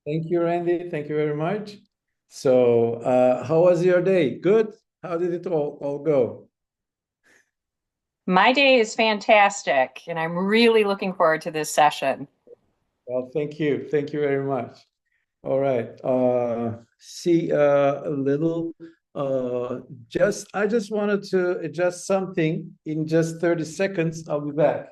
Thank you, Randy. Thank you very much. So, how was your day? Good? How did it all go? My day is fantastic, and I'm really looking forward to this session. Well, thank you. Thank you very much. All right. See, a little, uh, I just wanted to adjust something in just 30 seconds. I'll be back.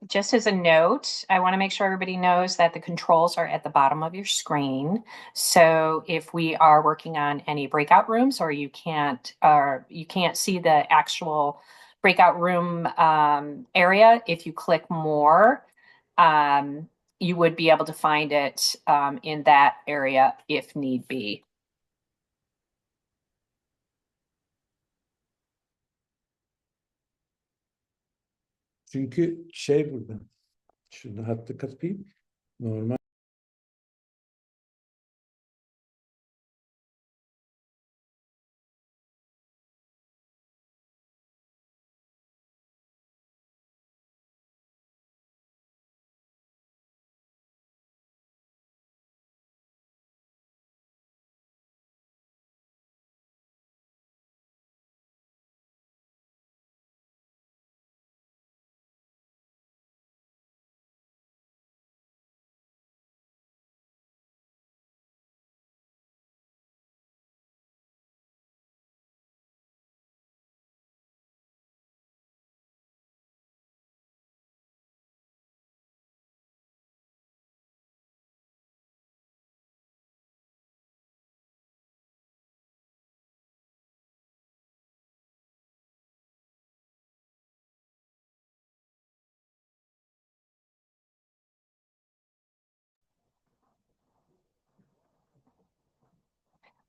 Just as a note, I want to make sure everybody knows that the controls are at the bottom of your screen. So if we are working on any breakout rooms or you can't see the actual breakout room area, if you click more, you would be able to find it in that area if need be. Çünkü şey burada. Şunu hatta kapayım. Normal.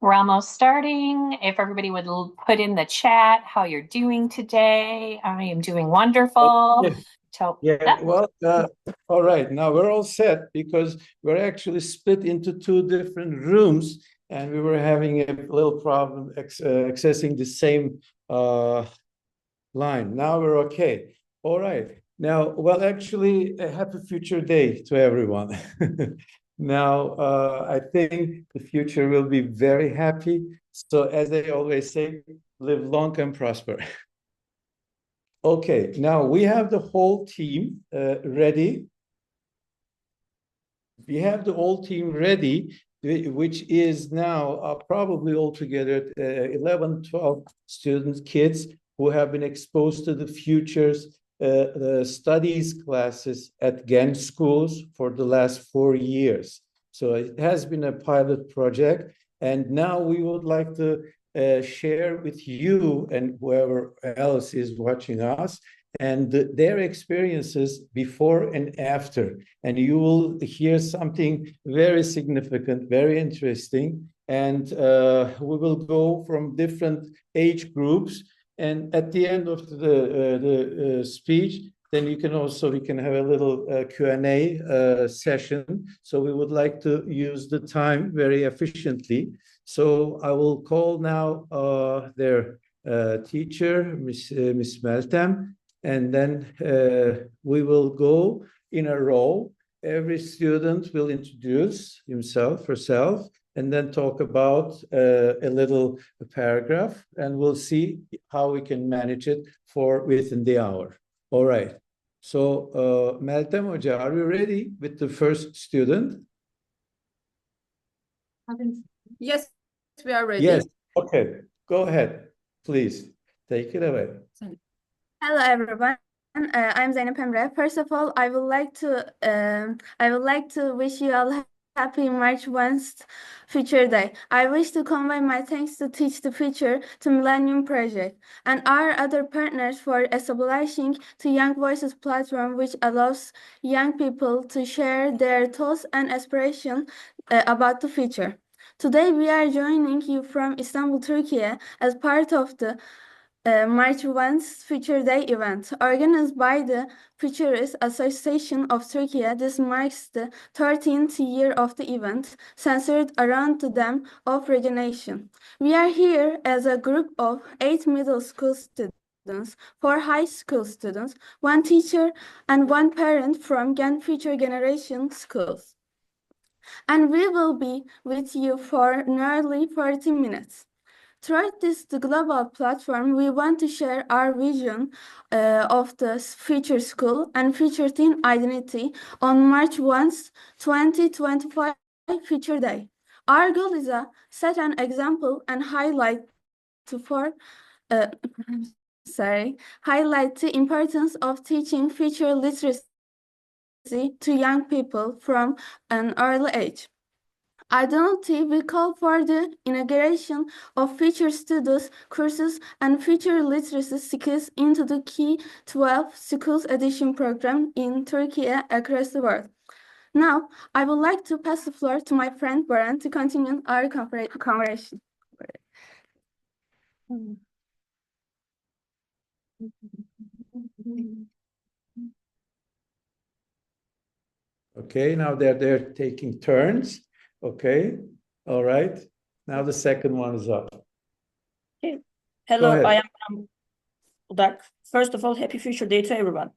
We're almost starting. If everybody would put in the chat how you're doing today. I am doing wonderful. Yeah. Yeah, Yep. well, all right. Now we're all set because we're actually split into two different rooms, and we were having a little problem accessing the same line. Now we're okay. All right. Now, well, actually, a happy future day to everyone. Now, I think the future will be very happy. So, as they always say, live long and prosper. Okay, now we have the whole team ready. We have the whole team ready, which is now probably altogether 11, 12 students, kids who have been exposed to the futures the studies classes at Ghent schools for the last 4 years. So it has been a pilot project. And now we would like to share with you and whoever else is watching us and their experiences before and after. And you will hear something very significant, very interesting. And we will go from different age groups. And at the end of the speech, then we can have a little Q&A session. So we would like to use the time very efficiently. So I will call now their teacher, Miss Meltem, and then we will go in a row. Every student will introduce himself, herself, and then talk about a little paragraph, and we'll see how we can manage it for within the hour. All right. So, Meltem Hoca, are you ready with the first student? Yes, we are ready. Yes. Okay. Go ahead, please. Take it away. Hello, everyone. I'm Zeynep Emre. First of all, I would like to wish you all happy March 1st Future Day. I wish to convey my thanks to Teach the Future to Millennium Project and our other partners for establishing the Young Voices platform, which allows young people to share their thoughts and aspirations about the future. Today, we are joining you from Istanbul, Turkey, as part of the March 1st Future Day event. Organized by the Futurists Association of Turkey, this marks the 13th year of the event, centered around the theme of regeneration. We are here as a group of 8 middle school students, 4 high school students, 1 teacher, and 1 parent from Future Generation schools. And we will be with you for nearly 40 minutes. Throughout this global platform, we want to share our vision of the future school and future teen identity on March 1st, 2025 Future Day. Our goal is to set an example and highlight the importance of teaching future literacy to young people from an early age. Identity will call for the integration of future studies, courses, and future literacy skills into the key 12 schools edition program in Turkey across the world. Now, I would like to pass the floor to my friend Baran to continue our conversation. Okay, now they're taking turns. Okay, all right. Now the second one is up. Okay. Hello, ahead. I am Udak. First of all, happy Future Day to everyone.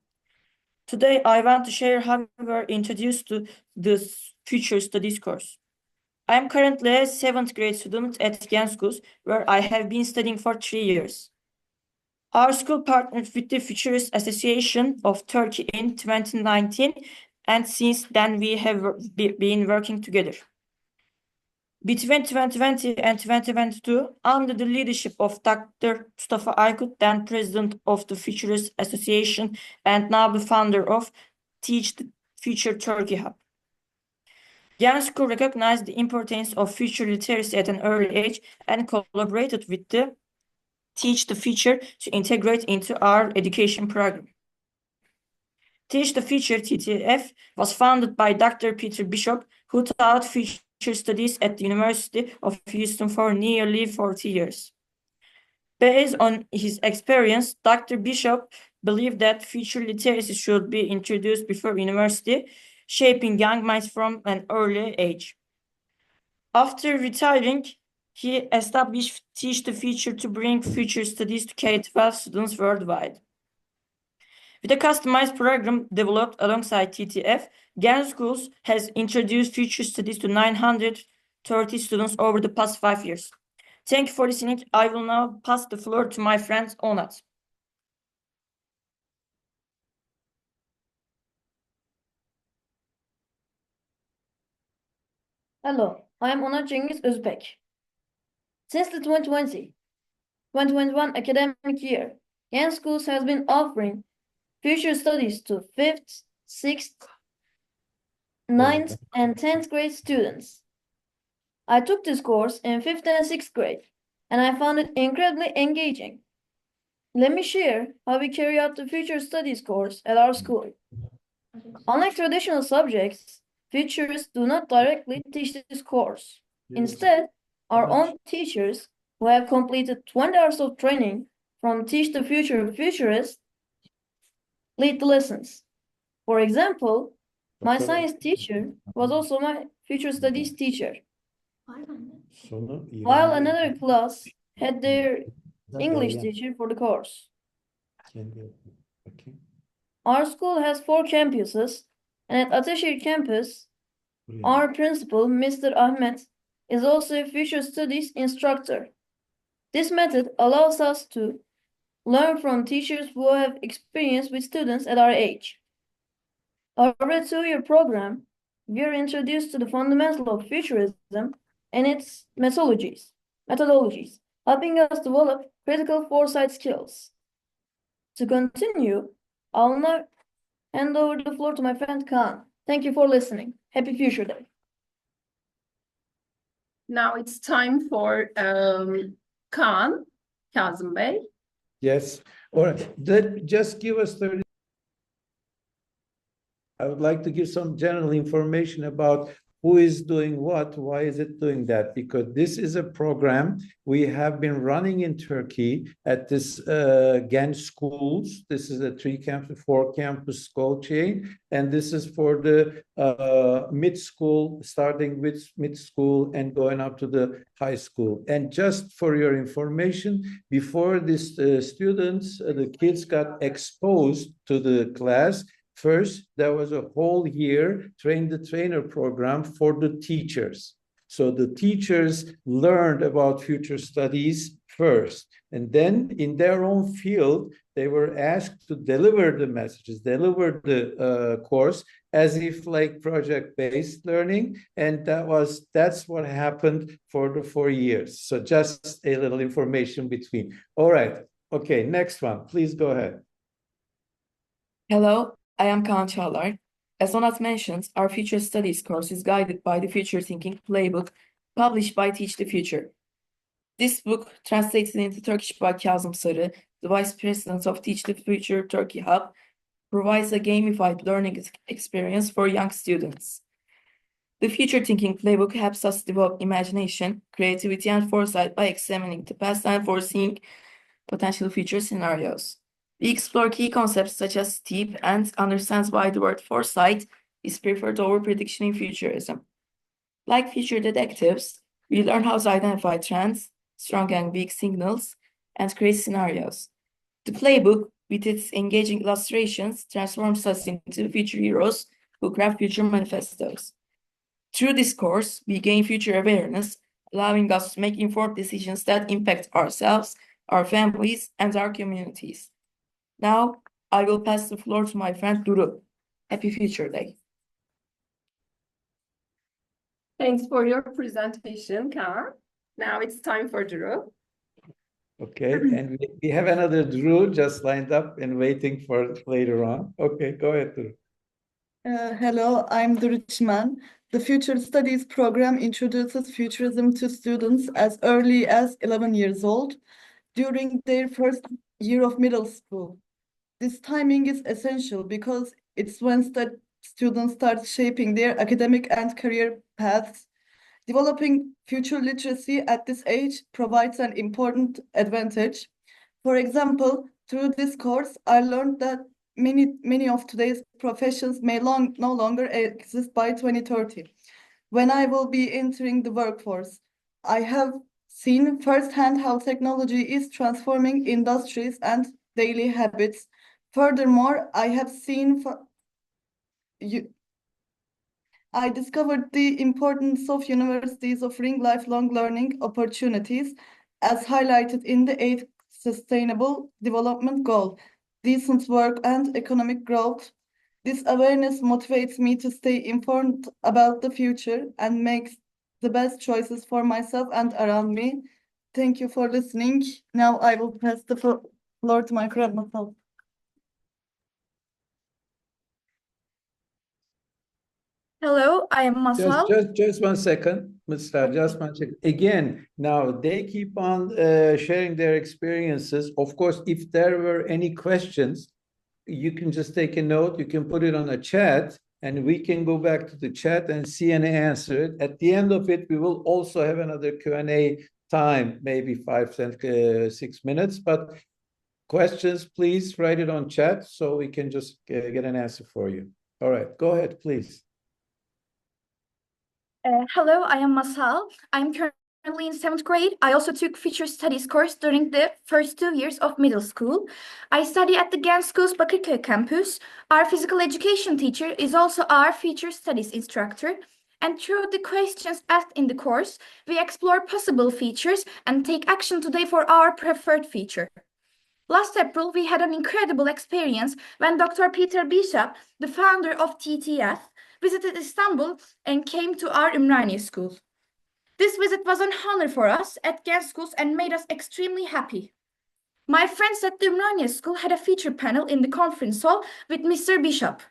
Today, I want to share how we were introduced to this Future Studies course. I am currently a 7th grade student at Gen Schools, where I have been studying for 3 years. Our school partnered with the Futurist Association of Turkey in 2019, and since then we have been working together. Between 2020 and 2022, under the leadership of Dr. Mustafa Aykut, then president of the Futurist Association and now the founder of Teach the Future Turkey Hub. Gen School recognized the importance of future literacy at an early age and collaborated with the Teach the Future to integrate into our education program. Teach the Future, TTF, was founded by Dr. Peter Bishop, who taught future studies at the University of Houston for nearly 40 years. Based on his experience, Dr. Bishop believed that future literacy should be introduced before university, shaping young minds from an early age. After retiring, he established Teach the Future to bring future studies to K-12 students worldwide. With a customized program developed alongside TTF, Gen Schools has introduced future studies to 930 students over the past 5 years. Thank you for listening. I will now pass the floor to my friend Onat. Hello, I am Onat Cengiz Özbek. Since the 2020-2021 academic year, Gen Schools has been offering future studies to 5th, 6th, 9th, and 10th grade students. I took this course in 5th and 6th grade, and I found it incredibly engaging. Let me share how we carry out the future studies course at our school. Unlike traditional subjects, futurists do not directly teach this course. Instead, our own teachers who have completed 20 hours of training from Teach the Future Futurists lead the lessons. For example, my science teacher was also my future studies teacher, while another class had their English teacher for the course. Our school has 4 campuses, and at Ataşehir campus, our principal, Mr. Ahmet, is also a future studies instructor. This method allows us to learn from teachers who have experience with students at our age. Over a 2-year program, we are introduced to the fundamental of futurism and its methodologies, helping us develop critical foresight skills. To continue, I'll now hand over the floor to my friend Kaan. Thank you for listening. Happy Future Day. Now it's time for Kaan, Kazim Bey. Yes, all right. Just give us 30. I would like to give some general information about who is doing what, why is it doing that? Because this is a program we have been running in Turkey at this Genç schools. This is a 3-campus, 4-campus school chain, and this is for the mid-school, starting with mid-school and going up to the high school. And just for your information, before this students, the kids got exposed to the class, first, there was a whole year train the trainer program for the teachers. So the teachers learned about future studies first, and then in their own field, they were asked to deliver the messages, deliver the course as if like project-based learning, and that's what happened for the 4 years. So just a little information between. All right, okay, next one, please go ahead. Hello, I am Kaan Çağlar. As Onat mentioned, our Future Studies course is guided by the Future Thinking Playbook published by Teach the Future. This book, translated into Turkish by Kazim Sarı, the Vice President of Teach the Future Turkey Hub, provides a gamified learning experience for young students. The Future Thinking Playbook helps us develop imagination, creativity, and foresight by examining the past and foreseeing potential future scenarios. We explore key concepts such as STEEP and understand why the word foresight is preferred over prediction in futurism. Like future detectives, we learn how to identify trends, strong and weak signals, and create scenarios. The playbook, with its engaging illustrations, transforms us into future heroes who craft future manifestos. Through this course, we gain future awareness, allowing us to make informed decisions that impact ourselves, our families, and our communities. Now, I will pass the floor to my friend Duru. Happy Future Day. Thanks for your presentation, Kaan. Now it's time for Drew. Okay, and we have another Drew just lined up and waiting for later on. Okay, go ahead, Drew. Hello, I'm Duru Çimen. The Future Studies program introduces futurism to students as early as 11 years old during their first year of middle school. This timing is essential because it's when students start shaping their academic and career paths. Developing future literacy at this age provides an important advantage. For example, through this course, I learned that many of today's professions may no longer exist by 2030. When I will be entering the workforce, I have seen firsthand how technology is transforming industries and daily habits. Furthermore, I discovered the importance of universities offering lifelong learning opportunities as highlighted in the 8th Sustainable Development Goal, decent work and economic growth. This awareness motivates me to stay informed about the future and make the best choices for myself and around me. Thank you for listening. Now I will pass the floor to my friend Masal. Hello, I am Masal. Just 1 second, Mr. Just 1 second. Again, now they keep on sharing their experiences. Of course, if there were any questions, you can just take a note, you can put it on a chat, and we can go back to the chat and see and answer it. At the end of it, we will also have another Q&A time, maybe 5, 6 minutes. But questions, please write it on chat so we can just get an answer for you. All right, go ahead, please. Hello, I am Masal. I'm currently in 7th grade. I also took Future Studies course during the first 2 years of middle school. I study at the Genç Schools Bakırköy campus. Our physical education teacher is also our Future Studies instructor. And through the questions asked in the course, we explore possible features and take action today for our preferred feature. Last April, we had an incredible experience when Dr. Peter Bishop, the founder of TTF, visited Istanbul and came to our Ümraniye school. This visit was an honor for us at Genç Schools and made us extremely happy. My friends at the Ümraniye school had a feature panel in the conference hall with Mr. Bishop,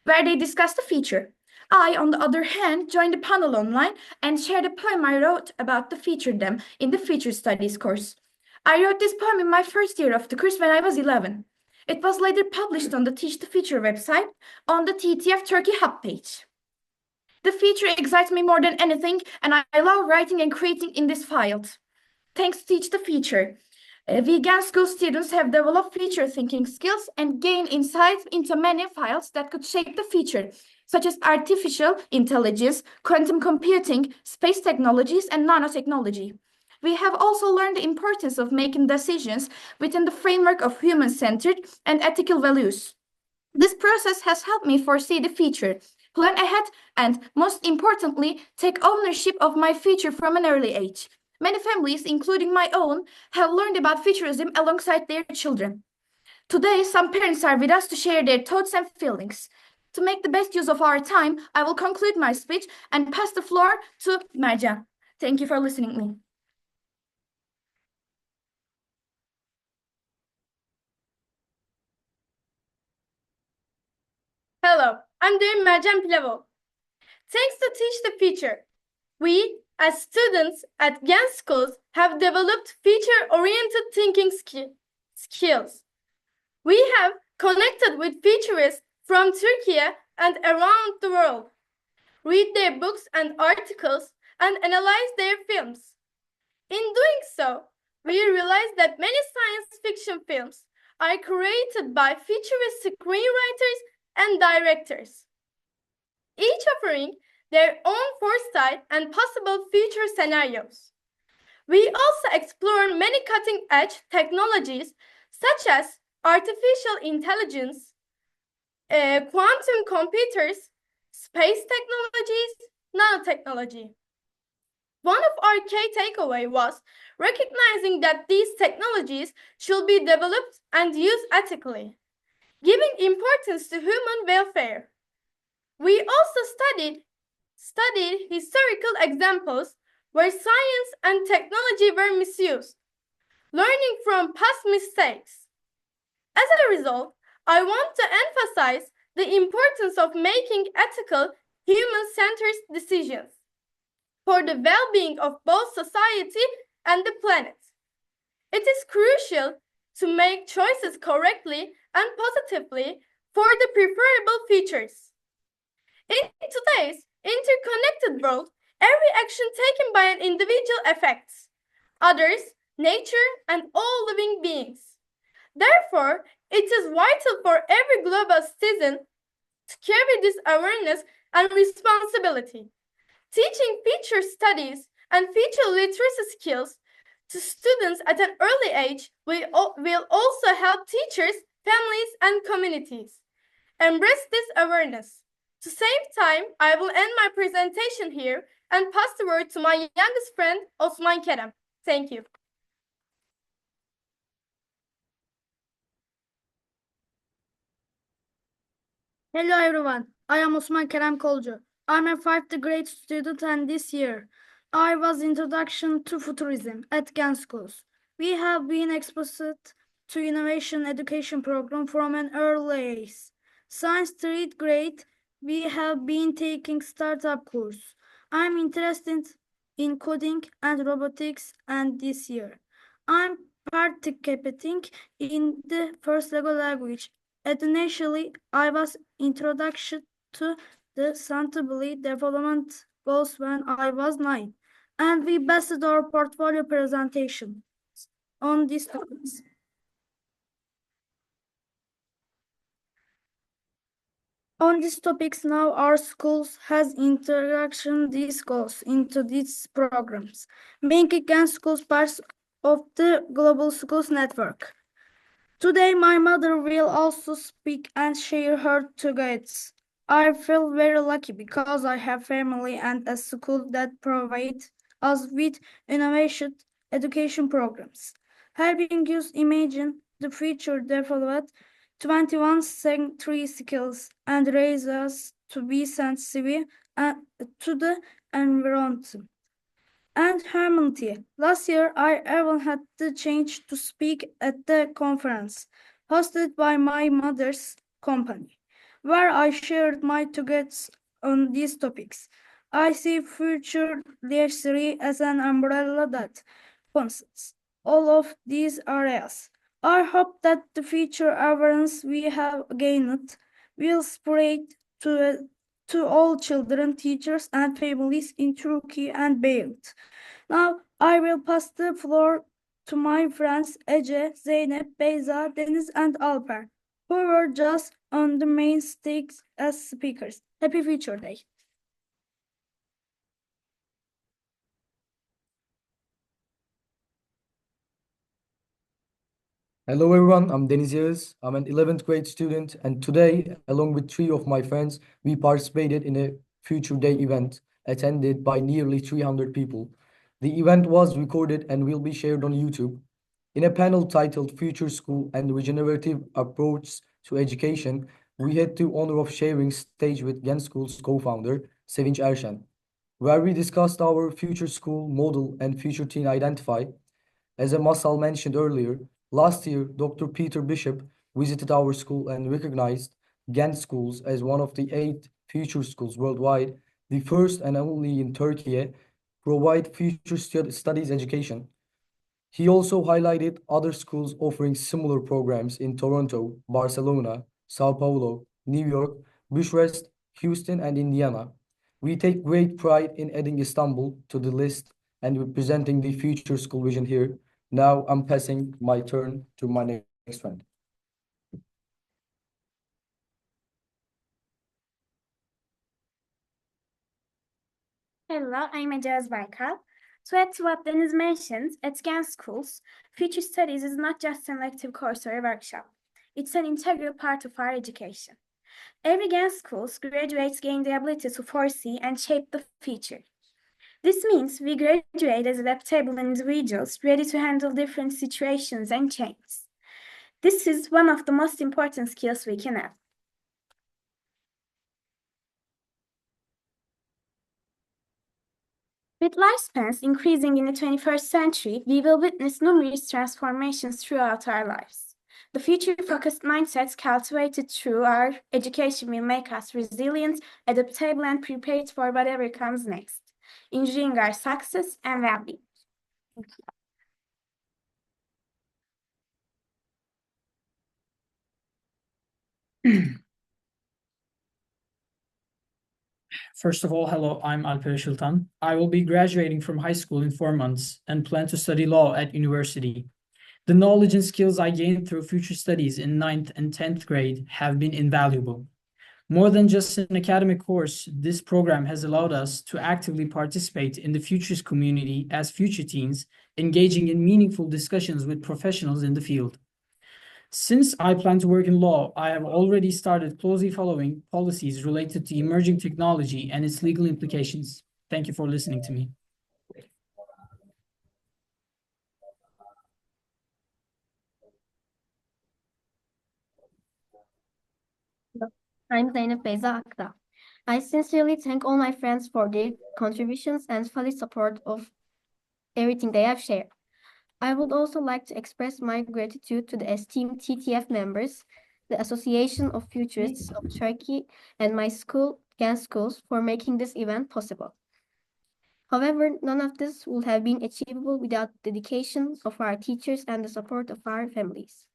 where they discussed the feature. I, on the other hand, joined the panel online and shared a poem I wrote about the feature them in the Future Studies course. I wrote this poem in my first year of the course when I was 11. It was later published on the Teach the Future website on the TTF Turkey Hub page. The future excites me more than anything, and I love writing and creating in this field. Thanks to Teach the Future, vegan school students have developed future thinking skills and gained insights into many fields that could shape the future, such as artificial intelligence, quantum computing, space technologies, and nanotechnology. We have also learned the importance of making decisions within the framework of human-centered and ethical values. This process has helped me foresee the future, plan ahead, and most importantly, take ownership of my future from an early age. Many families, including my own, have learned about futurism alongside their children. Today, some parents are with us to share their thoughts and feelings. To make the best use of our time, I will conclude my speech and pass the floor to Mercan. Thank you for listening to me. Hello, I'm doing Mercan Pilavov. Thanks to Teach the Future, we, as students at GAN schools, have developed future-oriented thinking skills. We have connected with futurists from Turkiye and around the world, read their books and articles, and analyze their films. In doing so, we realized that many science fiction films are created by futurist screenwriters and directors, each offering their own foresight and possible future scenarios. We also explore many cutting-edge technologies such as artificial intelligence, quantum computers, space technologies, nanotechnology. One of our key takeaways was recognizing that these technologies should be developed and used ethically, giving importance to human welfare. We also studied historical examples where science and technology were misused, learning from past mistakes. As a result, I want to emphasize the importance of making ethical, human-centered decisions for the well-being of both society and the planet. It is crucial to make choices correctly and positively for the preferable futures. In today's interconnected world, every action taken by an individual affects others, nature, and all living beings. Therefore, it is vital for every global citizen to carry this awareness and responsibility. Teaching future studies and future literacy skills to students at an early age will also help teachers, families, and communities embrace this awareness. To save time, I will end my presentation here and pass the word to my youngest friend, Osman Kerem. Thank you. Hello everyone, I am Osman Kerem Kolcu. I'm a 5th grade student and this year I was Introduction to Futurism at GAN schools. We have been exposed to innovation education program from an early age. Since 3rd grade, we have been taking startup course. I'm interested in coding and robotics and this year I'm participating in the first Lego language. Initially, I was introduced to the sustainable development goals when I was 9, and we based our portfolio presentation on these topics. On these topics now, our schools has introduction these goals into these programs, making GAN schools part of the Global Schools Network. Today, my mother will also speak and share her thoughts. I feel very lucky because I have family and a school that provide us with innovation education programs, helping us imagine the future, develop 21st century skills, and raise us to be sensitive to the environment and humanity. Last year, I even had the chance to speak at the conference hosted by my mother's company, where I shared my thoughts on these topics. I see future literacy as an umbrella that encompasses all of these areas. I hope that the future awareness we have gained will spread to to all children, teachers, and families in Turkey and beyond. Now, I will pass the floor to my friends Ece, Zeynep, Beyza, Deniz, and Alper, who were just on the main stage as speakers. Happy Future Day! Hello everyone, I'm Deniz Yağız. I'm an 11th grade student, and today, along with 3 of my friends, we participated in a Future Day event attended by nearly 300 people. The event was recorded and will be shared on YouTube. In a panel titled Future School and Regenerative Approach to Education, we had the honor of sharing stage with Gen School's co-founder, Sevinç Erşen, where we discussed our future school model and future teen identify. As a Masal mentioned earlier, last year, Dr. Peter Bishop visited our school and recognized Ghent schools as one of the 8 future schools worldwide, the first and only in Turkey, provide future studies education. He also highlighted other schools offering similar programs in Toronto, Barcelona, Sao Paulo, New York, Bucharest, Houston, and Indiana. We take great pride in adding Istanbul to the list and representing the future school vision here. Now I'm passing my turn to my next friend. Hello, I'm Ece Baykal. To add to what Deniz mentioned, at Ghent schools, future studies is not just an elective course or a workshop. It's an integral part of our education. Every Ghent schools graduates gain the ability to foresee and shape the future. This means we graduate as adaptable individuals ready to handle different situations and changes. This is one of the most important skills we can have. With lifespans increasing in the 21st century, we will witness numerous transformations throughout our lives. The future-focused mindsets cultivated through our education will make us resilient, adaptable, and prepared for whatever comes next, ensuring our success and well-being. Thank you. First of all, hello, I'm Alper Işıltan. I will be graduating from high school in 4 months and plan to study law at university. The knowledge and skills I gained through future studies in 9th and 10th grade have been invaluable. More than just an academic course, this program has allowed us to actively participate in the futures community as future teens, engaging in meaningful discussions with professionals in the field. Since I plan to work in law, I have already started closely following policies related to emerging technology and its legal implications. Thank you for listening to me. I'm Zeynep Beyza Akta. I sincerely thank all my friends for their contributions and fully support of everything they have shared. I would also like to express my gratitude to the esteemed TTF members, the Association of Futurists of Turkey, and my school, Ghent Schools, for making this event possible. However, none of this would have been achievable without the dedication of our teachers and the support of our families.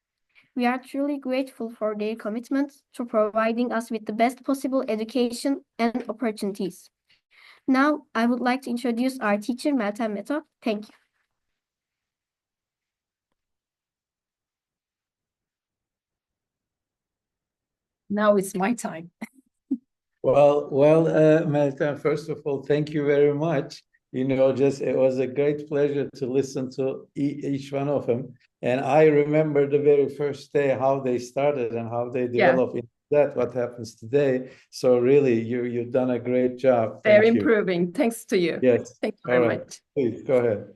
We are truly grateful for their commitment to providing us with the best possible education and opportunities. Now, I would like to introduce our teacher, Meltem Meto. Thank you. Now it's my time. Well, Meltem, first of all, thank you very much. You know, just it was a great pleasure to listen to each one of them. And I remember the very first day, how they started and how they developed into that, what happens today. So really, you've done a great job. They're improving. Thanks to you. Yes. Thank you very much. Please, go ahead.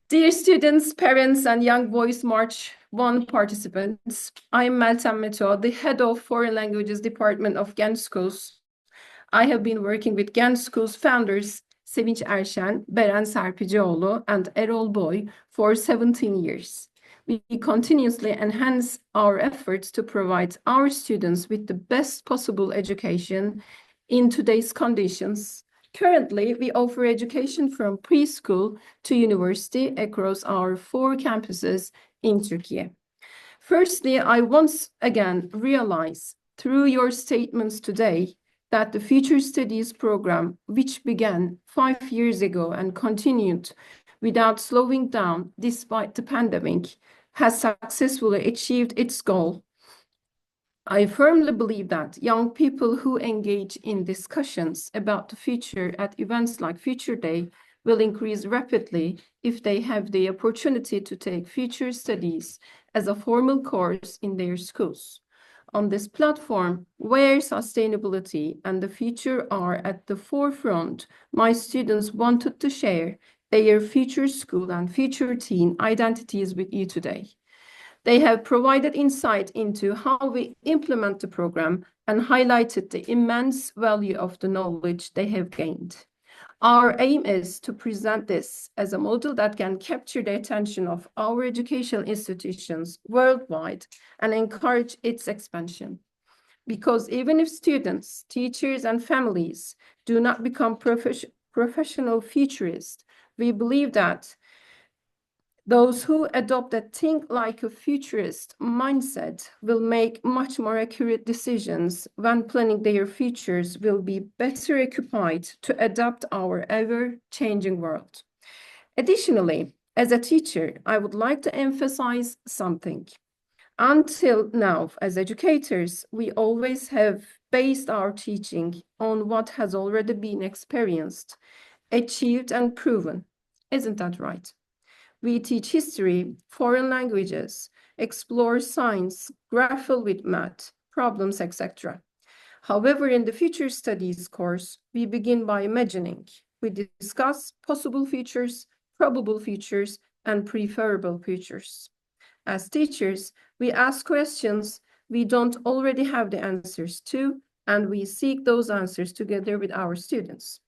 Dear students, parents, and Young Voice March 1 participants, I'm Meltem Meto, the head of Foreign Languages Department of Ghent Schools. I have been working with Ghent Schools founders Sevinç Erşen, Beren Serpicioğlu, and Erol Boy for 17 years. We continuously enhance our efforts to provide our students with the best possible education in today's conditions. Currently, we offer education from preschool to university across our 4 campuses in Turkey. Firstly, I once again realize through your statements today that the Future Studies program, which began 5 years ago and continued without slowing down despite the pandemic, has successfully achieved its goal. I firmly believe that young people who engage in discussions about the future at events like Future Day will increase rapidly if they have the opportunity to take future studies as a formal course in their schools. On this platform, where sustainability and the future are at the forefront, my students wanted to share their future school and future teen identities with you today. They have provided insight into how we implement the program and highlighted the immense value of the knowledge they have gained. Our aim is to present this as a model that can capture the attention of our educational institutions worldwide and encourage its expansion. Because even if students, teachers, and families do not become professional futurists, we believe that those who adopt a think like a futurist mindset will make much more accurate decisions when planning their futures, will be better occupied to adapt our ever-changing world. Additionally, as a teacher, I would like to emphasize something. Until now, as educators, we always have based our teaching on what has already been experienced, achieved, and proven. Isn't that right? We teach history, foreign languages, explore science, grapple with math, problems, etc. However, in the Future Studies course, we begin by imagining. We discuss possible futures, probable futures, and preferable futures. As teachers, we ask questions we don't already have the answers to, and we seek those answers together with our students.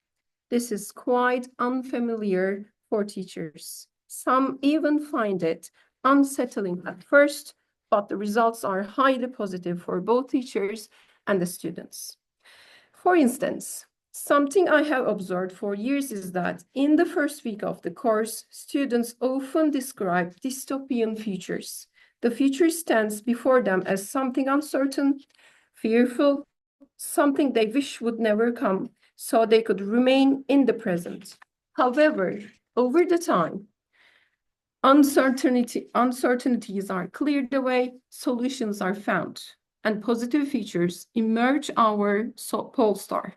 This is quite unfamiliar for teachers. Some even find it unsettling at first, but the results are highly positive for both teachers and the students. For instance, something I have observed for years is that in the first week of the course, students often describe dystopian futures. The future stands before them as something uncertain, fearful, something they wish would never come, so they could remain in the present. However, over the time, uncertainties are cleared away, solutions are found, and positive features emerge our pole star.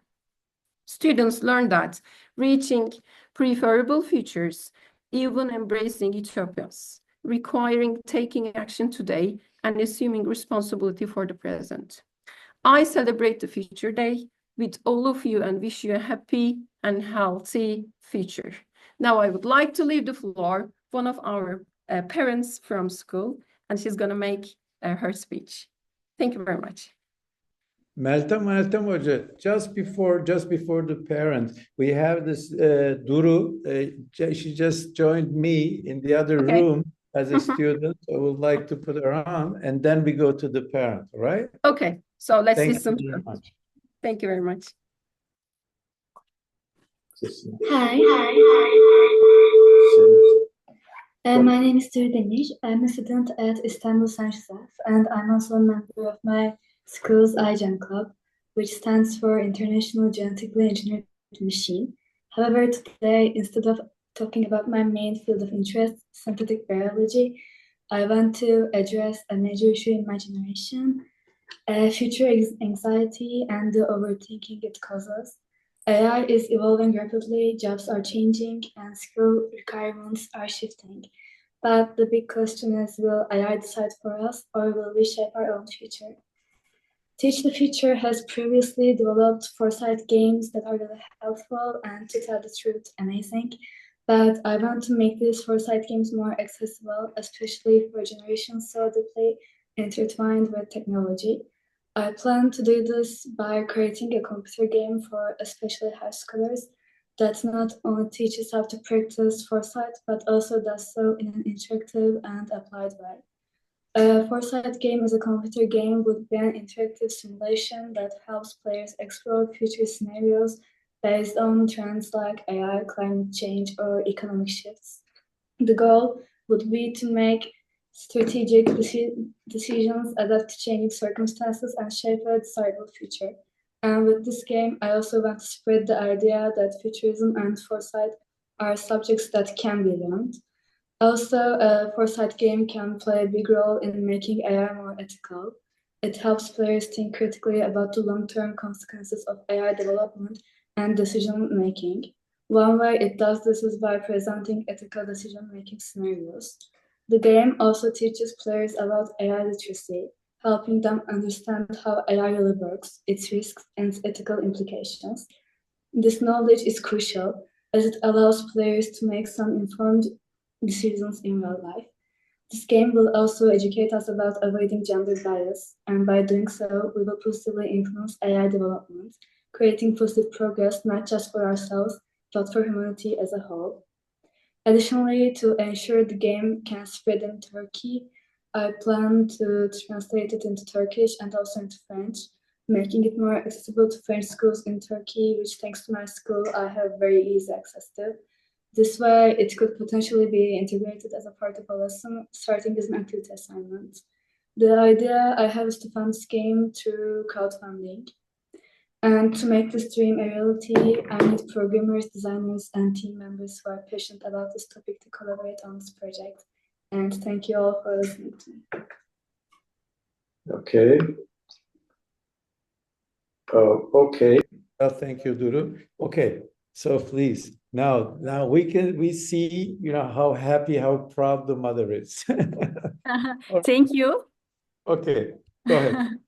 Students learn that reaching preferable futures, even embracing utopias, requiring taking action today and assuming responsibility for the present. I celebrate the Future Day with all of you and wish you a happy and healthy future. Now I would like to leave the floor one of our parents from school, and she's going to make her speech. Thank you very much. Meltem Hoca, just before the parent, we have this Duru. She just joined me in the other room as a student. I would like to put her on, and then we go to the parent, all right? Okay, so let's listen. Thank you very much. Thank you very much. Hi. My name is Demir. I'm a student at Istanbul Sanjsaf, and I'm also a member of my school's iGen Club, which stands for International Genetically Engineered Machine. However, today, instead of talking about my main field of interest, synthetic biology, I want to address a major issue in my generation, future anxiety and the overthinking it causes. AI is evolving rapidly, jobs are changing, and skill requirements are shifting. But the big question is, will AI decide for us, or will we shape our own future? Teach the Future has previously developed foresight games that are really helpful and, to tell the truth, amazing. But I want to make these foresight games more accessible, especially for generations so deeply intertwined with technology. I plan to do this by creating a computer game for especially high schoolers that not only teaches how to practice foresight, but also does so in an interactive and applied way. A foresight game is a computer game would be an interactive simulation that helps players explore future scenarios based on trends like AI, climate change, or economic shifts. The goal would be to make strategic decisions, adapt to changing circumstances, and shape a desirable future. And with this game, I also want to spread the idea that futurism and foresight are subjects that can be learned. Also, a foresight game can play a big role in making AI more ethical. It helps players think critically about the long-term consequences of AI development and decision-making. One way it does this is by presenting ethical decision-making scenarios. The game also teaches players about AI literacy, helping them understand how AI really works, its risks, and its ethical implications. This knowledge is crucial as it allows players to make some informed decisions in real life. This game will also educate us about avoiding gender bias, and by doing so, we will positively influence AI development, creating positive progress not just for ourselves, but for humanity as a whole. Additionally, to ensure the game can spread in Turkey, I plan to translate it into Turkish and also into French, making it more accessible to French schools in Turkey, which thanks to my school, I have very easy access to. This way, it could potentially be integrated as a part of a lesson, starting as an activity assignment. The idea I have is to fund this game through crowdfunding. And to make this dream a reality, I need programmers, designers, and team members who are passionate about this topic to collaborate on this project. And thank you all for listening to me. Okay. Okay. Well, thank you, Duru. Okay. So please, now we see, how happy, how proud the mother is. Thank you. Okay, go ahead.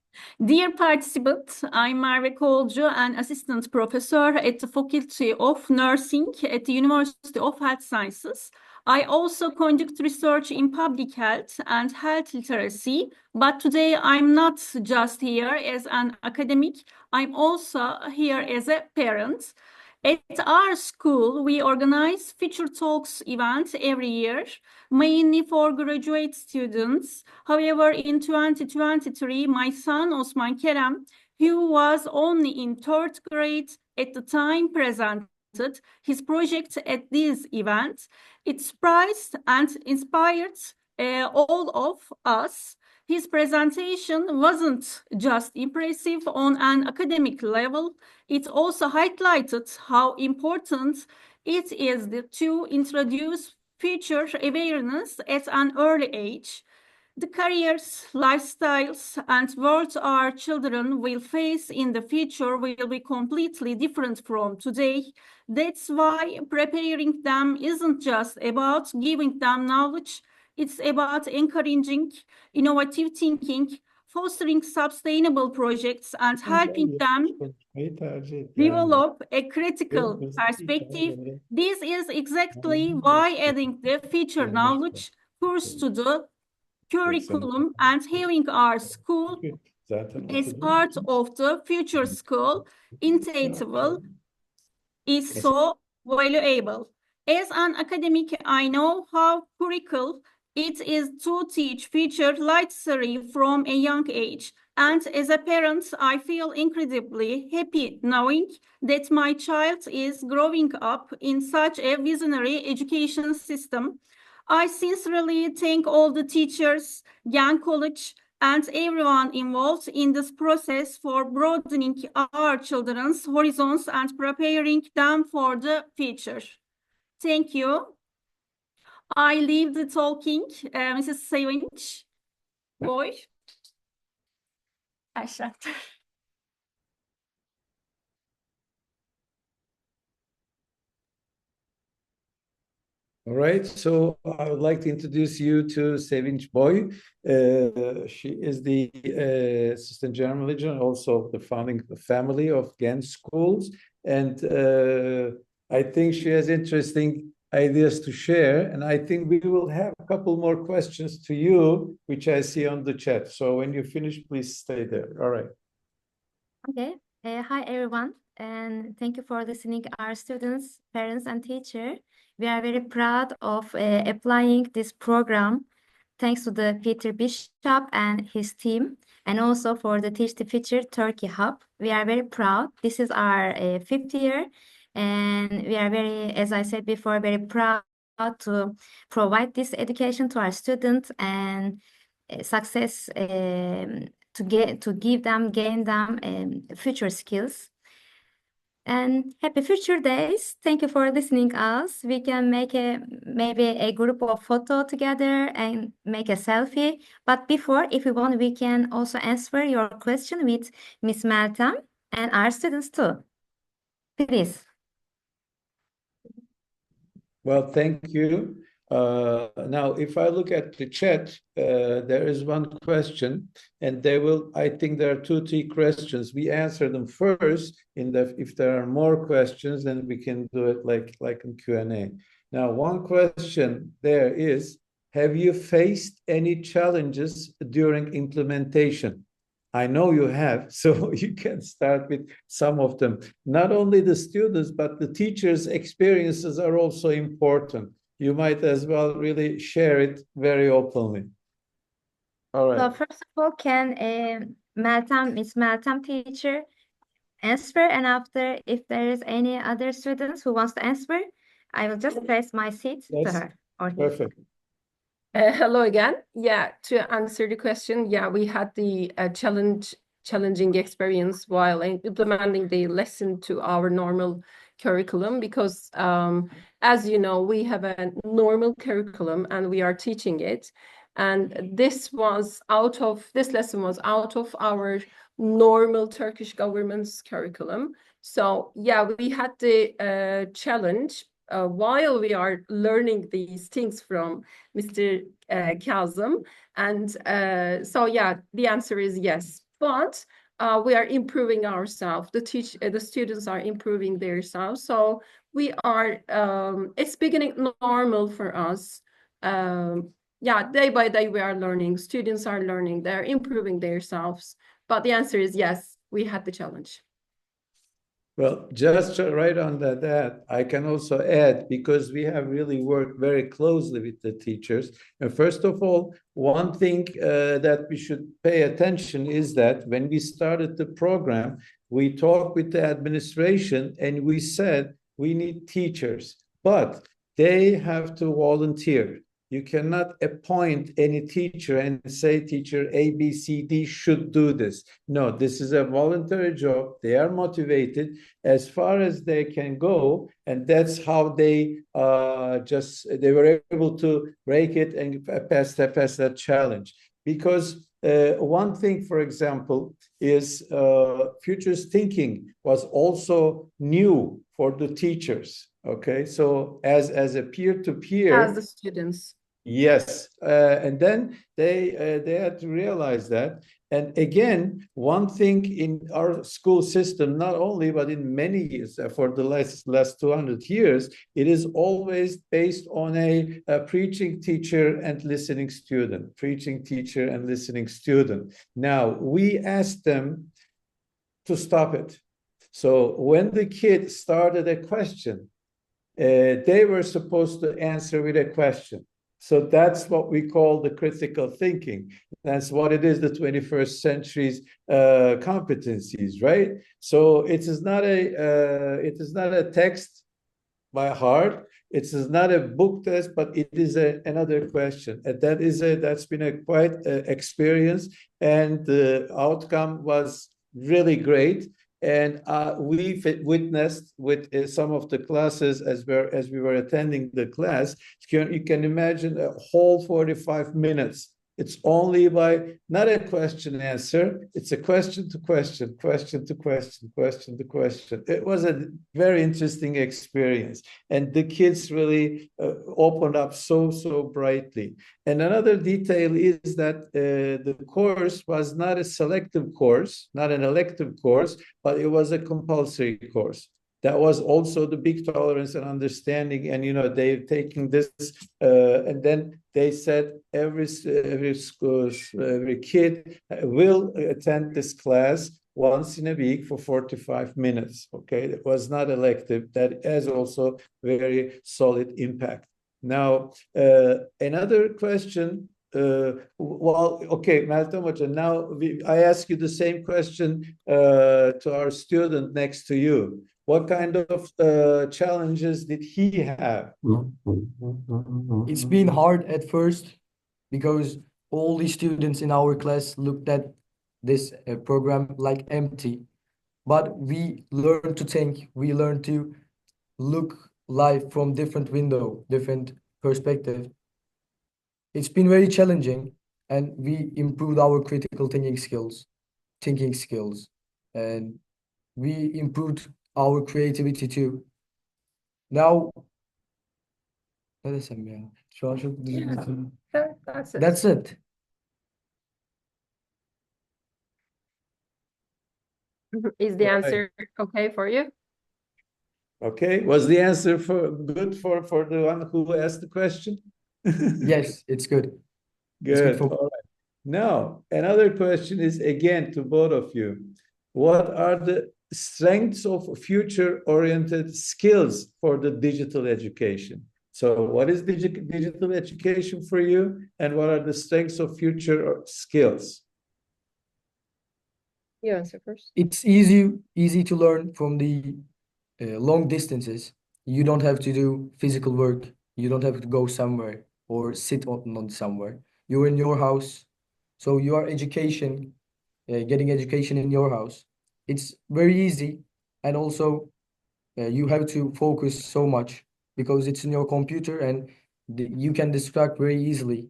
Dear participants, I'm Merve Kolcu, an assistant professor at the Faculty of Nursing at the University of Health Sciences. I also conduct research in public health and health literacy, but today I'm not just here as an academic, I'm also here as a parent. At our school, we organize Future Talks events every year, mainly for graduate students. However, in 2023, my son Osman Kerem, who was only in third grade at the time, presented his project at this event. It surprised and inspired all of us. His presentation wasn't just impressive on an academic level, it also highlighted how important it is to introduce future awareness at an early age. The careers, lifestyles, and world our children will face in the future will be completely different from today. That's why preparing them isn't just about giving them knowledge, it's about encouraging innovative thinking, fostering sustainable projects, and helping them develop a critical perspective. This is exactly why adding the future knowledge course to the curriculum and having our school as part of the future school initiative is so valuable. As an academic, I know how critical it is to teach future literacy from a young age. And as a parent, I feel incredibly happy knowing that my child is growing up in such a visionary education system. I sincerely thank all the teachers, young college, and everyone involved in this process for broadening our children's horizons and preparing them for the future. Thank you. I leave the talking, Mrs. Sevinç. Boy. Aşağı. All right, so I would like to introduce you to Sevinç Boy. She is the Assistant General Manager and also the founding family of GAN Schools. And I think she has interesting ideas to share. And I think we will have a couple more questions to you, which I see on the chat. So when you finish, please stay there. All right. Okay. Hi, everyone. And thank you for listening, our students, parents, and teachers. We are very proud of applying this program thanks to the Peter Bishop and his team, and also for the Teach the Future Turkey Hub. We are very proud. This is our fifth year, and we are very, as I said before, very proud to provide this education to our students and success gain them future skills. And happy future days. Thank you for listening us. We can make maybe a group of photo together and make a selfie. But before, if you want, we can also answer your question with Miss Meltem and our students too. Please. Well, thank you. Now, if I look at the chat, there is one question, and I think there are 2, 3 questions. We answer them first. If there are more questions, then we can do it like in Q&A. Now, one question there is, have you faced any challenges during implementation? I know you have, so you can start with some of them. Not only the students, but the teachers' experiences are also important. You might as well really share it very openly. All right. So first of all, can Miss Meltem teacher answer? And after, if there is any other students who wants to answer, I will just place my seat to her. Or him. Perfect. Hello again. Yeah, to answer the question, yeah, we had the challenging experience while implementing the lesson to our normal curriculum because, as you know, we have a normal curriculum and we are teaching it. And this lesson was out of our normal Turkish government's curriculum. So yeah, we had the challenge while we are learning these things from Mr. Kazim. And so yeah, the answer is yes. But we are improving ourselves. The students are improving themselves. So we are, it's beginning normal for us. Yeah, day by day we are learning. Students are learning. They're improving themselves. But the answer is yes, we had the challenge. Well, just right on that, I can also add, because we have really worked very closely with the teachers. And first of all, one thing that we should pay attention is that when we started the program, we talked with the administration and we said, we need teachers, but they have to volunteer. You cannot appoint any teacher and say, teacher A, B, C, D should do this. No, this is a voluntary job. They are motivated as far as they can go. And that's how they were able to break it and pass that challenge. Because one thing, for example, is futures thinking was also new for the teachers. Okay, so as a peer-to-peer. As the students. Yes, and then they had to realize that. And again, one thing in our school system, not only, but in many years, for the last 200 years, it is always based on a preaching teacher and listening student, preaching teacher and listening student. Now, we asked them to stop it. So when the kid started a question, they were supposed to answer with a question. So that's what we call the critical thinking. That's what it is, the 21st century's competencies, right? So it is not a text by heart. It is not a book test, but it is another question. And that's been a quite experience, and the outcome was really great. And we've witnessed with some of the classes as we were attending the class, you can imagine a whole 45 minutes. It's only by not a question answer, it's a question to question, question to question, question to question. It was a very interesting experience. And the kids really opened up so brightly. And another detail is that the course was not a selective course, not an elective course, but it was a compulsory course. That was also the big tolerance and understanding. And, they've taken this, and then they said every kid will attend this class once in a week for 45 minutes. Okay, it was not elective. That has also very solid impact. Now, another question. Okay, Meltem Hoca, now I ask you the same question to our student next to you. What kind of challenges did he have? It's been hard at first because all the students in our class looked at this program like empty, but we learn to think, we learn to look life from different window, different perspective. It's been very challenging, and we improved our critical thinking skills, and we improved our creativity too. Now, ne desem ya? Şu an çok düzgün. That's it. That's it. Is the Right. answer okay for you? Okay, was the answer good for the one who asked the question? Yes, it's good. Good. It's good for All right. Now, another question is again to both of you. What are the strengths of future-oriented skills for the digital education? So what is digital education for you, and what are the strengths of future skills? You answer first. It's easy to learn from the long distances. You don't have to do physical work. You don't have to go somewhere or sit on somewhere. You're in your house, so your education, getting education in your house, it's very easy, and also you have to focus so much because it's in your computer, and you can distract very easily.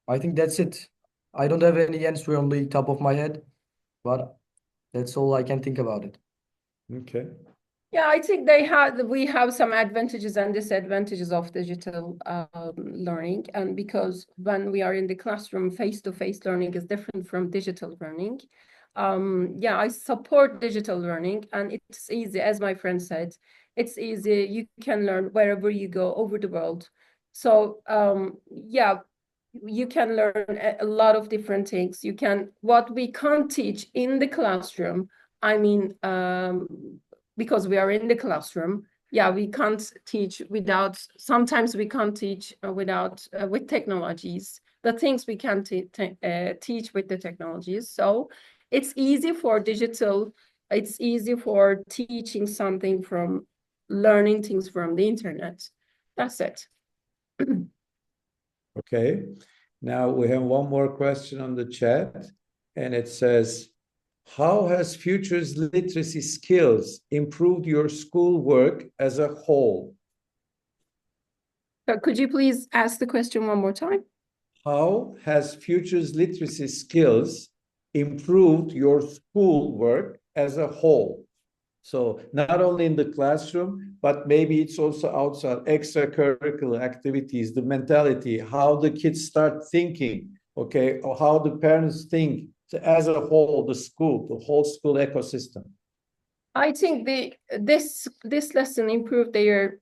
I think that's it. I don't have any answer on the top of my head, but that's all I can think about it. Okay. Yeah, I think we have some advantages and disadvantages of digital learning, and because when we are in the classroom, face-to-face learning is different from digital learning. Yeah, I support digital learning, and it's easy, as my friend said, it's easy. You can learn wherever you go over the world. So yeah, you can learn a lot of different things. What we can't teach in the classroom, I mean, because we are in the classroom, yeah, we can't teach sometimes we can't teach without with technologies, the things we can teach with the technologies. So it's easy for digital, it's easy for teaching something from learning things from the internet. That's it. Okay. Now we have one more question on the chat, and it says, how has futures literacy skills improved your schoolwork as a whole? Could you please ask the question one more time? How has futures literacy skills improved your schoolwork as a whole? So not only in the classroom, but maybe it's also outside, extracurricular activities, the mentality, how the kids start thinking, okay, or how the parents think. So as a whole, the whole school ecosystem. I think this lesson improved their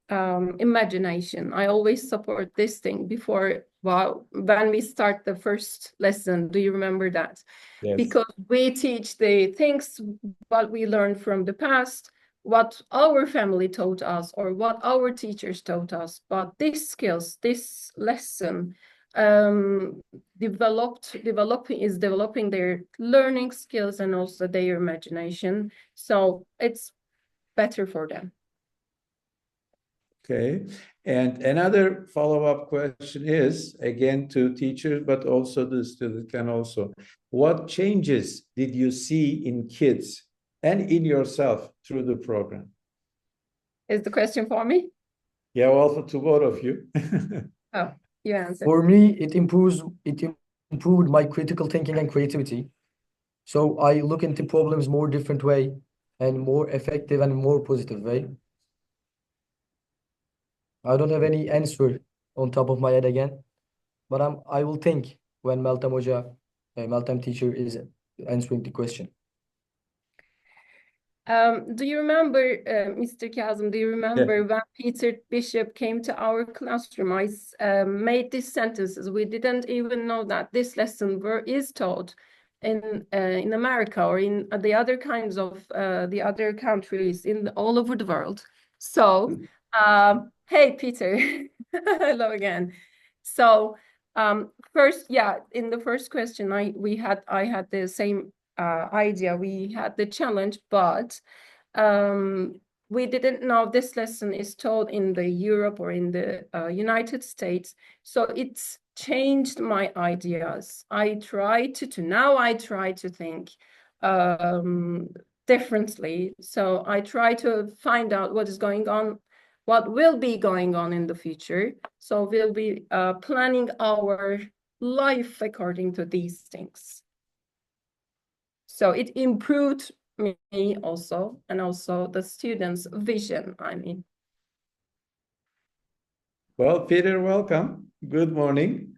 imagination. I always support this thing when we start the first lesson. Do you remember that? Yes. Because we teach the things what we learned from the past, what our family taught us, or what our teachers taught us. But these skills, this lesson developing their learning skills and also their imagination. So it's better for them. Okay. And another follow-up question is, again, to teachers, but also the student can also, what changes did you see in kids and in yourself through the program? Is the question for me? Yeah, well, to both of you. Oh, you answer. For me, it improved my critical thinking and creativity. So I look into problems more different way and more effective and more positive way. I don't have any answer on top of my head again, but I will think when Meltem teacher is answering the question. Do you remember, Mr. Kazim, do you remember when Peter Bishop came to our classroom? I made these sentences. We didn't even know that this lesson is taught in America or in the other kinds of the other countries all over the world. So, hey, Peter, hello again. So, first, yeah, in the first question, I had the same idea. We had the challenge, but we didn't know this lesson is taught in the Europe or in the United States. So it's changed my ideas. I try to think differently. So I try to find out what is going on, what will be going on in the future. So we'll be planning our life according to these things. So it improved me also, and also the students' vision, I mean. Well, Peter, welcome. Good morning.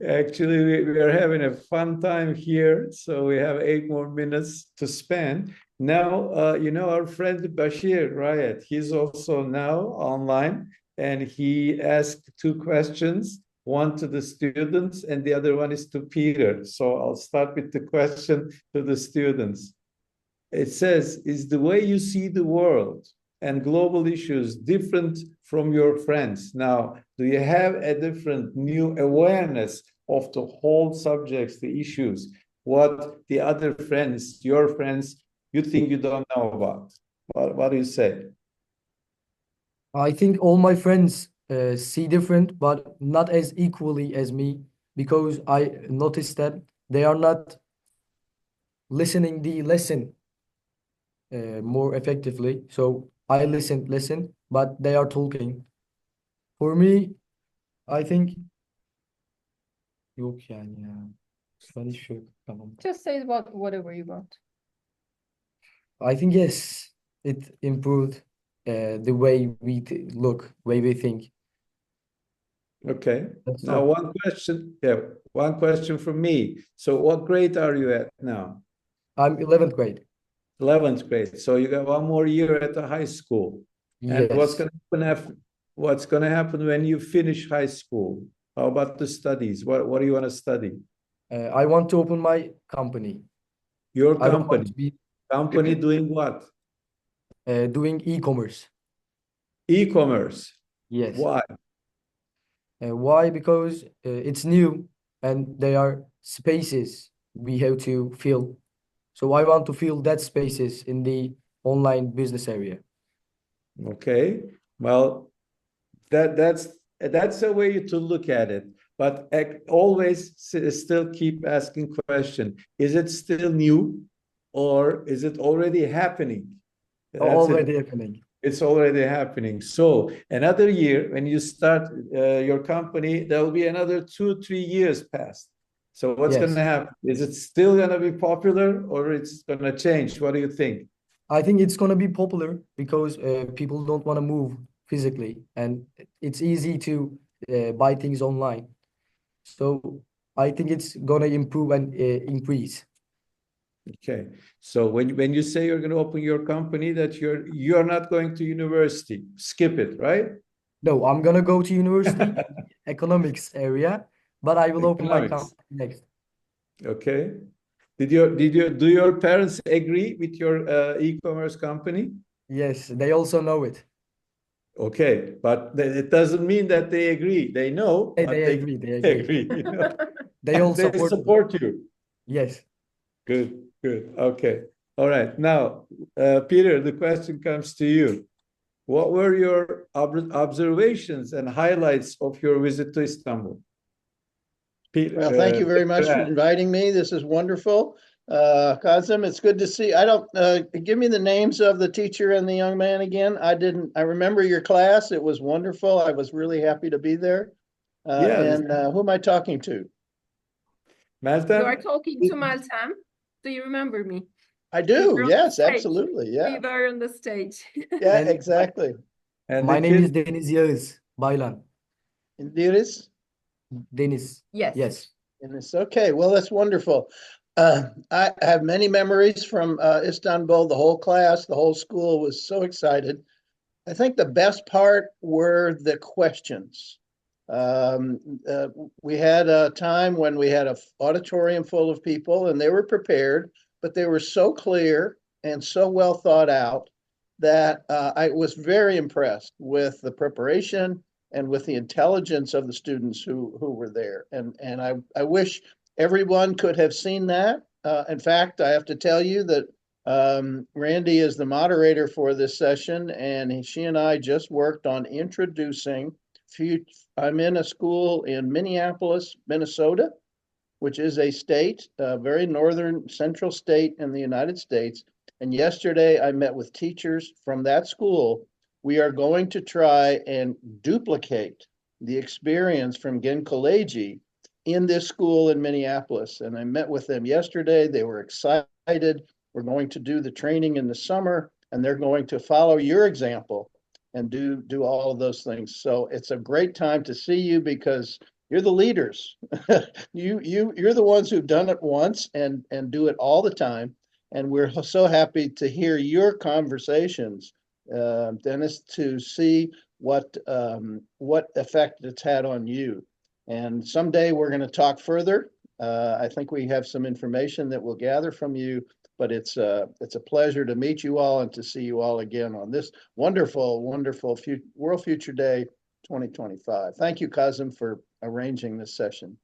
Actually, we are having a fun time here, so we have 8 more minutes to spend. Now, you know, our friend Bashir Rayet, he's also now online, and he asked 2 questions, one to the students, and the other one is to Peter. So I'll start with the question to the students. It says, is the way you see the world and global issues different from your friends? Now, do you have a different new awareness of the whole subjects, the issues, what the other friends, your friends, you think you don't know about? What do you say? I think all my friends see different, but not as equally as me, because I noticed that they are not listening the lesson more effectively. So I listen, but they are talking. For me, I think yok yani ya. Spanish yok. Tamam. Just say whatever you want. I think yes, it improved the way we look, way we think. Okay. That's Now, all. one question from me. So what grade are you at now? I'm 11th grade. 11th grade. So you got 1 more year at the high school. And what's Yes. going to happen what's going to happen when you finish high school? How about the studies? What do you want to study? I want to open my company. Your I don't want company. to be Company doing what? doing e-commerce. E-commerce. Yes. Why? Why? Because it's new and there are spaces we have to fill. So I want to fill that spaces in the online business area. Okay. Well, that's a way to look at it. But always still keep asking question. Is it still new or is it already happening? Already happening. It's already happening. So another year, when you start your company, there will be another 2-3 years past. So what's Yes. going to happen? Is it still going to be popular or it's going to change? What do you think? I think it's going to be popular because people don't want to move physically, and it's easy to buy things online. So I think it's going to improve and increase. Okay. So when you say you're going to open your company, that you're not going to university, skip it, right? No, I'm going to go to university, economics area, but I will open my Economics. company next. Okay. Do your parents agree with your e-commerce company? Yes, they also know it. Okay, but it doesn't mean that they agree. They know, but They agree. They agree. agree. You know? They all They support you. Yes. Good, good. Okay. All right. Now, Peter, the question comes to you. What were your observations and highlights of your visit to Istanbul? Well, thank you very much for inviting me. This is wonderful. Kazim, it's good to see. I don't give me the names of the teacher and the young man again. I remember your class. It was wonderful. I was really happy to be there. And who am I talking to? Meltem. You are talking to Meltem. Do you remember me? I do. Yes, absolutely. Yeah. We were on the stage. Yeah, exactly. And my name is Deniz Yağız Baylan. Deniz? Deniz. Yes. Yes. Deniz. Okay. Well, that's wonderful. I have many memories from Istanbul. The whole class, the whole school was so excited. I think the best part were the questions. We had a time when we had an auditorium full of people and they were prepared, but they were so clear and so well thought out that I was very impressed with the preparation and with the intelligence of the students who were there. And I wish everyone could have seen that. In fact, I have to tell you that Randy is the moderator for this session, and she and I just worked on introducing I'm in a school in Minneapolis, Minnesota, which is a state, a very northern central state in the United States. And yesterday I met with teachers from that school. We are going to try and duplicate the experience from Kolegi in this school in Minneapolis. And I met with them yesterday. They were excited. We're going to do the training in the summer, and they're going to follow your example and do all of those things. So it's a great time to see you because you're the leaders. You're the ones who've done it once and do it all the time. And we're so happy to hear your conversations, Dennis, to see what effect it's had on you. And someday we're going to talk further. I think we have some information that we'll gather from you, but it's a pleasure to meet you all and to see you all again on this wonderful, wonderful World Future Day 2025. Thank you, Kazim, for arranging this session.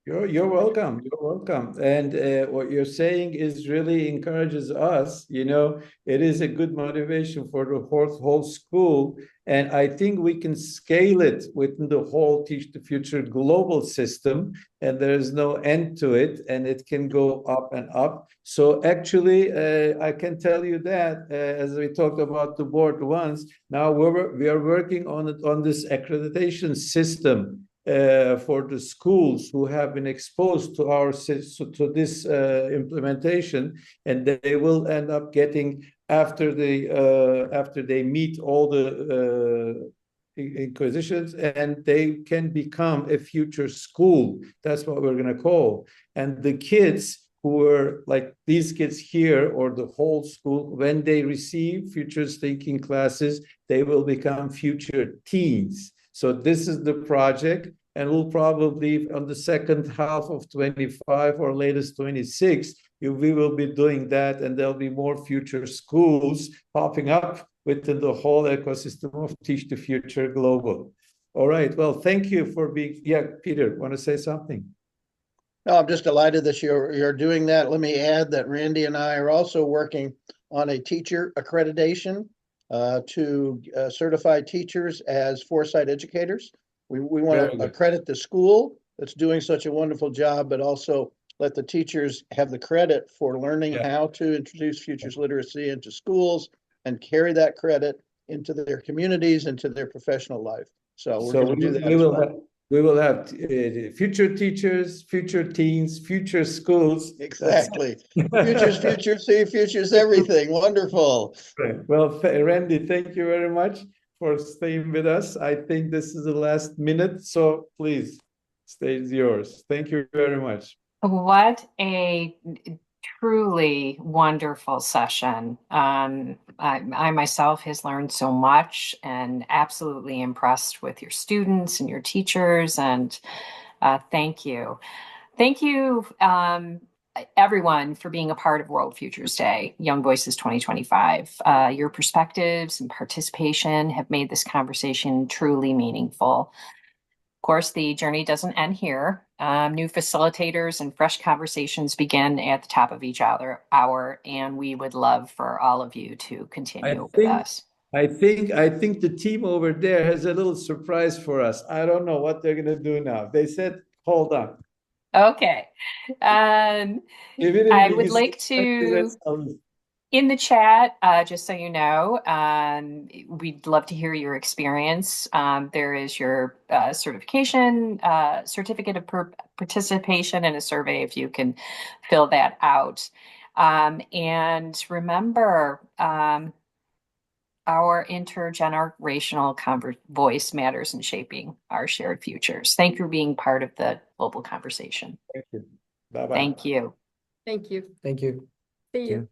You're welcome. You're welcome. And what you're saying is really encourages us. You know, it is a good motivation for the whole school. And I think we can scale it within the whole Teach the Future global system. And there is no end to it. And it can go up and up. So actually, I can tell you that, as we talked about the board once, now we are working on this accreditation system for the schools who have been exposed to this implementation, and they will end up getting after they meet all the inquisitions, and they can become a future school. That's what we're going to call. And the kids who are like these kids here or the whole school, when they receive futures thinking classes, they will become future teens. So this is the project, and we'll probably on the second half of 25 or latest 26, we will be doing that, and there'll be more future schools popping up within the whole ecosystem of Teach the Future Global. All right, well, thank you for being, Peter, want to say something? No, I'm just delighted that you're doing that. Let me add that Randy and I are also working on a teacher accreditation to certify teachers as foresight educators. We want to accredit the school that's doing such a wonderful job, but also let the teachers have the credit for learning how to introduce futures literacy into schools and carry that credit into their communities, into their professional life. So we're going to do that. We will have future teachers, future teens, future schools. Exactly. Futures, everything. Wonderful. Right. Well, Randy, thank you very much for staying with us. I think this is the last minute, so please, stage yours. Thank you very much. What a truly wonderful session. I myself has learned so much and absolutely impressed with your students and your teachers, and thank you. Thank you, everyone, for being a part of World Futures Day, Young Voices 2025. Your perspectives and participation have made this conversation truly meaningful. Of course, the journey doesn't end here. New facilitators and fresh conversations begin at the top of each hour, and we would love for all of you to continue with us. I think the team over there has a little surprise for us. I don't know what they're going to do now. They said, hold on. Okay. I would like to, in the chat, just so you know, we'd love to hear your experience. There is your certificate of participation in a survey if you can fill that out. And remember, our intergenerational voice matters in shaping our shared futures. Thank you for being part of the global conversation. Thank you. Bye-bye. Thank you. Thank you. Thank you. See you.